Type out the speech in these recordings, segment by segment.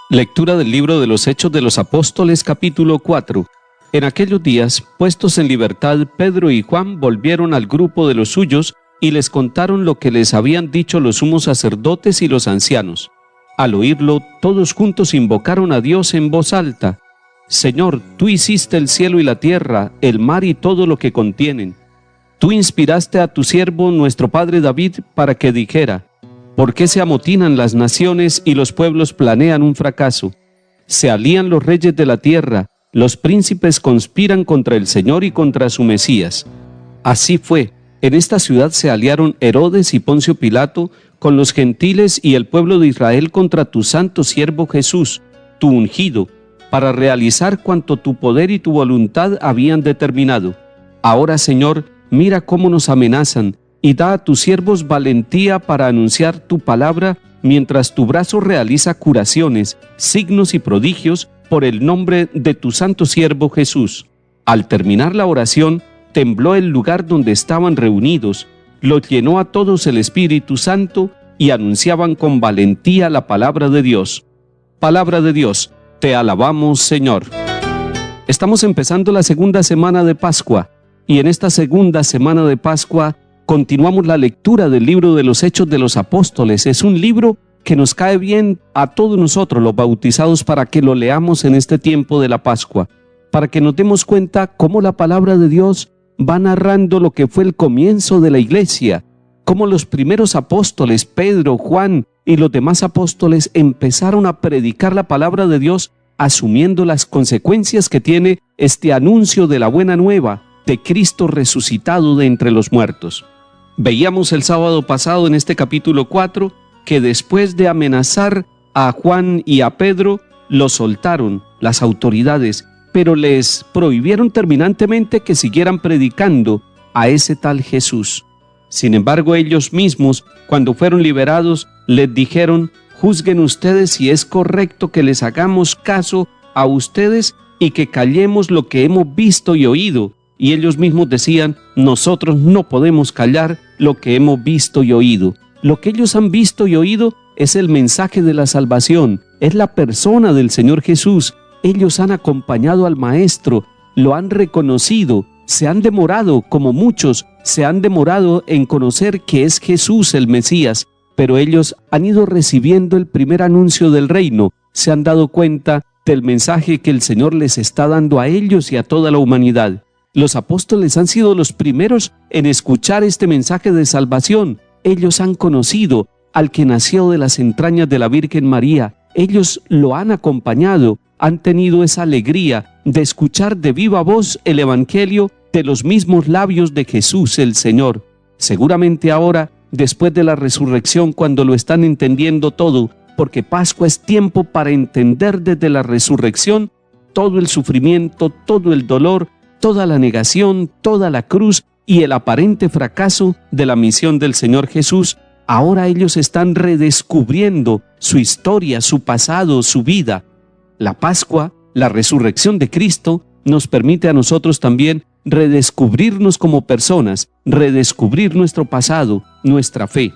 Lectura del libro de los Hechos de los Apóstoles, capítulo 4. En aquellos días, puestos en libertad, Pedro y Juan volvieron al grupo de los suyos y les contaron lo que les habían dicho los sumos sacerdotes y los ancianos. Al oírlo, todos juntos invocaron a Dios en voz alta: Señor, tú hiciste el cielo y la tierra, el mar y todo lo que contienen. Tú inspiraste a tu siervo, nuestro padre David, para que dijera: ¿por qué se amotinan las naciones y los pueblos planean un fracaso? Se alían los reyes de la tierra, los príncipes conspiran contra el Señor y contra su Mesías. Así fue, en esta ciudad se aliaron Herodes y Poncio Pilato con los gentiles y el pueblo de Israel contra tu santo siervo Jesús, tu ungido, para realizar cuanto tu poder y tu voluntad habían determinado. Ahora, Señor, mira cómo nos amenazan, y da a tus siervos valentía para anunciar tu palabra, mientras tu brazo realiza curaciones, signos y prodigios por el nombre de tu santo siervo Jesús. Al terminar la oración, tembló el lugar donde estaban reunidos, los llenó a todos el Espíritu Santo y anunciaban con valentía la palabra de Dios. Palabra de Dios, te alabamos, Señor. Estamos empezando la segunda semana de Pascua, y en esta segunda semana de Pascua continuamos la lectura del libro de los Hechos de los Apóstoles. Es un libro que nos cae bien a todos nosotros, los bautizados, para que lo leamos en este tiempo de la Pascua, para que nos demos cuenta cómo la palabra de Dios va narrando lo que fue el comienzo de la iglesia, cómo los primeros apóstoles, Pedro, Juan y los demás apóstoles, empezaron a predicar la palabra de Dios, asumiendo las consecuencias que tiene este anuncio de la buena nueva de Cristo resucitado de entre los muertos. Veíamos el sábado pasado en este capítulo 4 que después de amenazar a Juan y a Pedro, los soltaron las autoridades, pero les prohibieron terminantemente que siguieran predicando a ese tal Jesús. Sin embargo, ellos mismos, cuando fueron liberados, les dijeron: juzguen ustedes si es correcto que les hagamos caso a ustedes y que callemos lo que hemos visto y oído. Y ellos mismos decían: nosotros no podemos callar lo que hemos visto y oído. Lo que ellos han visto y oído es el mensaje de la salvación, es la persona del Señor Jesús. Ellos han acompañado al Maestro, lo han reconocido, se han demorado, como muchos, se han demorado en conocer que es Jesús el Mesías, pero ellos han ido recibiendo el primer anuncio del reino, se han dado cuenta del mensaje que el Señor les está dando a ellos y a toda la humanidad. Los apóstoles han sido los primeros en escuchar este mensaje de salvación. Ellos han conocido al que nació de las entrañas de la Virgen María. Ellos lo han acompañado, han tenido esa alegría de escuchar de viva voz el Evangelio de los mismos labios de Jesús el Señor. Seguramente ahora, después de la resurrección, cuando lo están entendiendo todo, porque Pascua es tiempo para entender desde la resurrección todo el sufrimiento, todo el dolor, toda la negación, toda la cruz y el aparente fracaso de la misión del Señor Jesús. Ahora ellos están redescubriendo su historia, su pasado, su vida. La Pascua, la resurrección de Cristo, nos permite a nosotros también redescubrirnos como personas, redescubrir nuestro pasado, nuestra fe.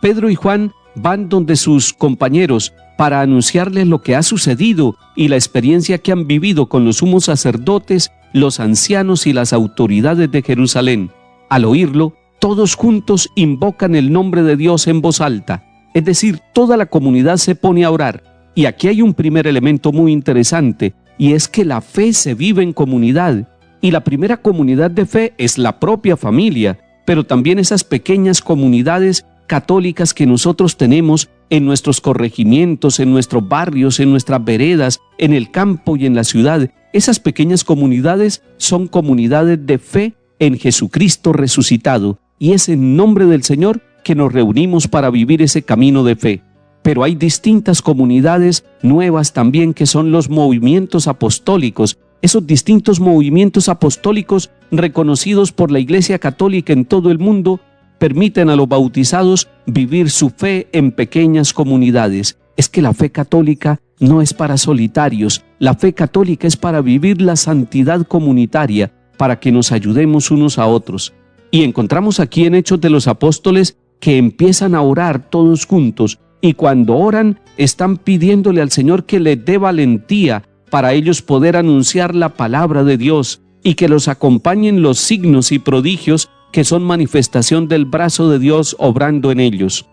Pedro y Juan van donde sus compañeros para anunciarles lo que ha sucedido y la experiencia que han vivido con los sumos sacerdotes, los ancianos y las autoridades de Jerusalén. Al oírlo, todos juntos invocan el nombre de Dios en voz alta, es decir, toda la comunidad se pone a orar. Y aquí hay un primer elemento muy interesante, y es que la fe se vive en comunidad, y la primera comunidad de fe es la propia familia, pero también esas pequeñas comunidades católicas que nosotros tenemos en nuestros corregimientos, en nuestros barrios, en nuestras veredas, en el campo y en la ciudad. Esas pequeñas comunidades son comunidades de fe en Jesucristo resucitado, y es en nombre del Señor que nos reunimos para vivir ese camino de fe. Pero hay distintas comunidades nuevas también, que son los movimientos apostólicos, esos distintos movimientos apostólicos reconocidos por la Iglesia Católica en todo el mundo, permiten a los bautizados vivir su fe en pequeñas comunidades. Es que la fe católica no es para solitarios, la fe católica es para vivir la santidad comunitaria, para que nos ayudemos unos a otros. Y encontramos aquí en Hechos de los Apóstoles que empiezan a orar todos juntos, y cuando oran están pidiéndole al Señor que les dé valentía para ellos poder anunciar la palabra de Dios y que los acompañen los signos y prodigios que son manifestación del brazo de Dios obrando en ellos.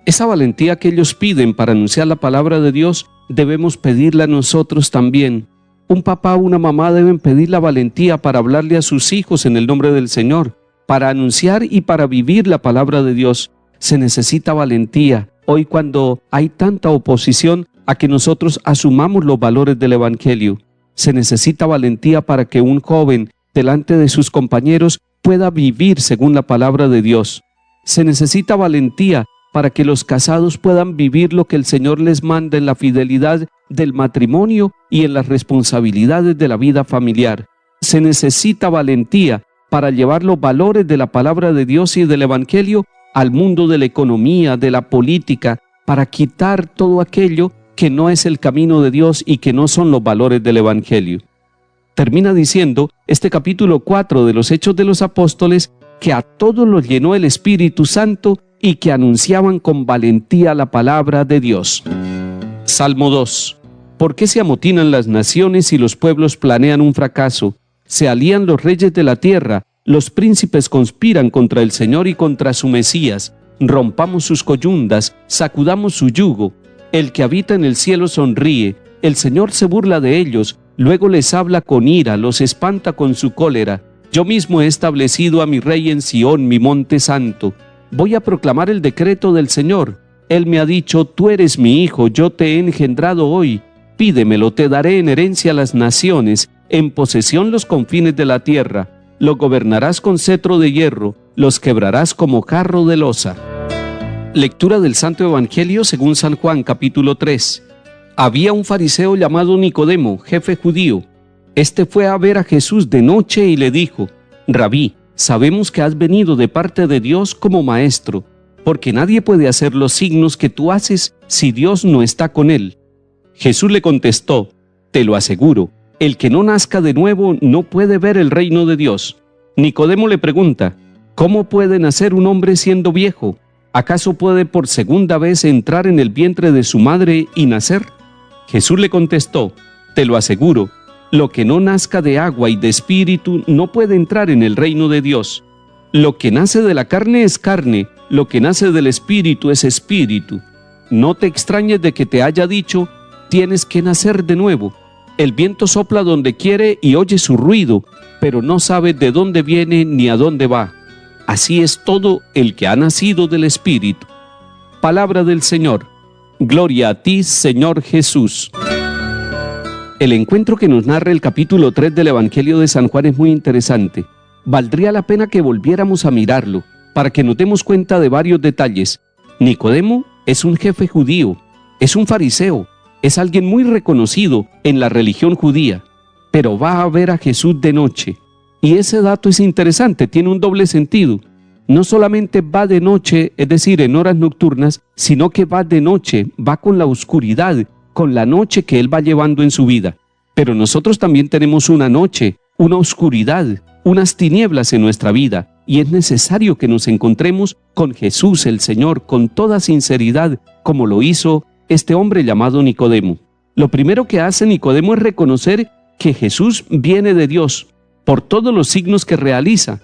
Esa valentía que ellos piden para anunciar la palabra de Dios, debemos pedirla nosotros también. Un papá o una mamá deben pedir la valentía para hablarle a sus hijos en el nombre del Señor, para anunciar y para vivir la palabra de Dios. Se necesita valentía. Hoy, cuando hay tanta oposición a que nosotros asumamos los valores del Evangelio, se necesita valentía para que un joven, delante de sus compañeros, pueda vivir según la palabra de Dios. Se necesita valentía para que los casados puedan vivir lo que el Señor les manda en la fidelidad del matrimonio y en las responsabilidades de la vida familiar. Se necesita valentía para llevar los valores de la palabra de Dios y del Evangelio al mundo de la economía, de la política, para quitar todo aquello que no es el camino de Dios y que no son los valores del Evangelio. Termina diciendo este capítulo 4 de los Hechos de los Apóstoles que a todos los llenó el Espíritu Santo y que anunciaban con valentía la palabra de Dios. Salmo 2. ¿Por qué se amotinan las naciones y los pueblos planean un fracaso? Se alían los reyes de la tierra, los príncipes conspiran contra el Señor y contra su Mesías. Rompamos sus coyundas, sacudamos su yugo. El que habita en el cielo sonríe, el Señor se burla de ellos, luego les habla con ira, los espanta con su cólera. Yo mismo he establecido a mi rey en Sión, mi monte santo. Voy a proclamar el decreto del Señor. Él me ha dicho, tú eres mi hijo, yo te he engendrado hoy. Pídemelo, te daré en herencia a las naciones, en posesión los confines de la tierra. Lo gobernarás con cetro de hierro, los quebrarás como jarro de loza. Lectura del Santo Evangelio según San Juan, capítulo 3. Había un fariseo llamado Nicodemo, jefe judío. Este fue a ver a Jesús de noche y le dijo, Rabí, sabemos que has venido de parte de Dios como maestro, porque nadie puede hacer los signos que tú haces si Dios no está con él. Jesús le contestó, te lo aseguro, el que no nazca de nuevo no puede ver el reino de Dios. Nicodemo le pregunta, ¿cómo puede nacer un hombre siendo viejo? ¿Acaso puede por segunda vez entrar en el vientre de su madre y nacer? Jesús le contestó, te lo aseguro, lo que no nazca de agua y de espíritu no puede entrar en el reino de Dios. Lo que nace de la carne es carne, lo que nace del espíritu es espíritu. No te extrañes de que te haya dicho, tienes que nacer de nuevo. El viento sopla donde quiere y oye su ruido, pero no sabe de dónde viene ni a dónde va. Así es todo el que ha nacido del Espíritu. Palabra del Señor. Gloria a ti, Señor Jesús. El encuentro que nos narra el capítulo 3 del Evangelio de San Juan es muy interesante. Valdría la pena que volviéramos a mirarlo, para que nos demos cuenta de varios detalles. Nicodemo es un jefe judío, es un fariseo, es alguien muy reconocido en la religión judía, pero va a ver a Jesús de noche. Y ese dato es interesante, tiene un doble sentido. No solamente va de noche, es decir, en horas nocturnas, sino que va de noche, va con la oscuridad, con la noche que Él va llevando en su vida. Pero nosotros también tenemos una noche, una oscuridad, unas tinieblas en nuestra vida, y es necesario que nos encontremos con Jesús el Señor con toda sinceridad, como lo hizo este hombre llamado Nicodemo. Lo primero que hace Nicodemo es reconocer que Jesús viene de Dios por todos los signos que realiza.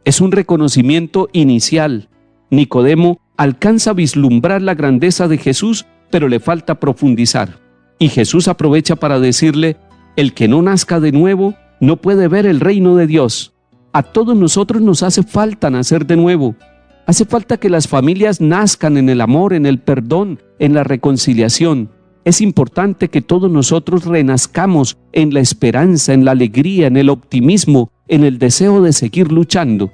Es un reconocimiento inicial. Nicodemo alcanza a vislumbrar la grandeza de Jesús, pero le falta profundizar. Y Jesús aprovecha para decirle, el que no nazca de nuevo no puede ver el reino de Dios. A todos nosotros nos hace falta nacer de nuevo. Hace falta que las familias nazcan en el amor, en el perdón, en la reconciliación. Es importante que todos nosotros renazcamos en la esperanza, en la alegría, en el optimismo, en el deseo de seguir luchando.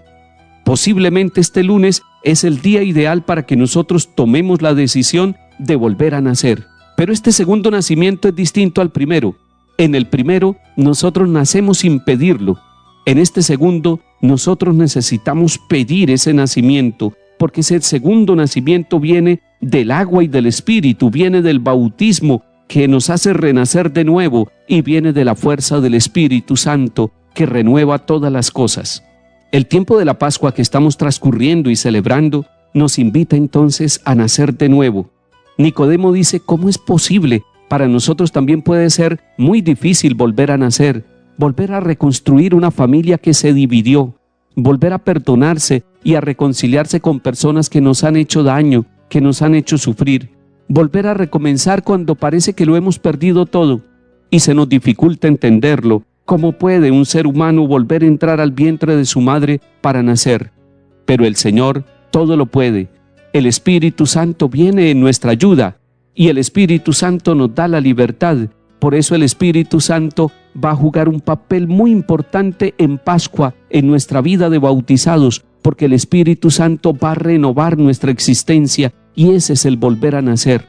Posiblemente este lunes es el día ideal para que nosotros tomemos la decisión de volver a nacer. Pero este segundo nacimiento es distinto al primero. En el primero, nosotros nacemos sin pedirlo. En este segundo, nosotros necesitamos pedir ese nacimiento, porque ese segundo nacimiento viene del agua y del Espíritu, viene del bautismo que nos hace renacer de nuevo y viene de la fuerza del Espíritu Santo que renueva todas las cosas. El tiempo de la Pascua que estamos transcurriendo y celebrando nos invita entonces a nacer de nuevo. Nicodemo dice, ¿cómo es posible? Para nosotros también puede ser muy difícil volver a nacer, volver a reconstruir una familia que se dividió, volver a perdonarse y a reconciliarse con personas que nos han hecho daño, que nos han hecho sufrir, volver a recomenzar cuando parece que lo hemos perdido todo y se nos dificulta entenderlo. ¿Cómo puede un ser humano volver a entrar al vientre de su madre para nacer? Pero el Señor todo lo puede. El Espíritu Santo viene en nuestra ayuda y el Espíritu Santo nos da la libertad. Por eso el Espíritu Santo va a jugar un papel muy importante en Pascua, en nuestra vida de bautizados, porque el Espíritu Santo va a renovar nuestra existencia y ese es el volver a nacer.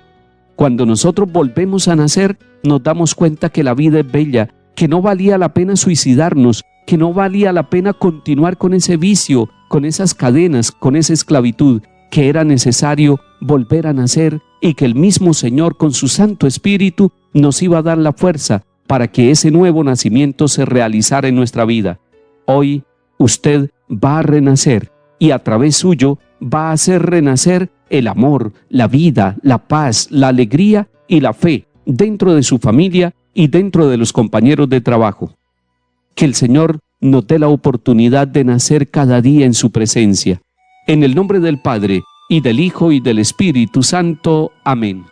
Cuando nosotros volvemos a nacer, nos damos cuenta que la vida es bella, que no valía la pena suicidarnos, que no valía la pena continuar con ese vicio, con esas cadenas, con esa esclavitud, que era necesario volver a nacer y que el mismo Señor con su Santo Espíritu nos iba a dar la fuerza para que ese nuevo nacimiento se realizara en nuestra vida. Hoy usted va a renacer y a través suyo va a hacer renacer el amor, la vida, la paz, la alegría y la fe dentro de su familia y dentro de los compañeros de trabajo. Que el Señor nos dé la oportunidad de nacer cada día en su presencia. En el nombre del Padre, y del Hijo, y del Espíritu Santo. Amén.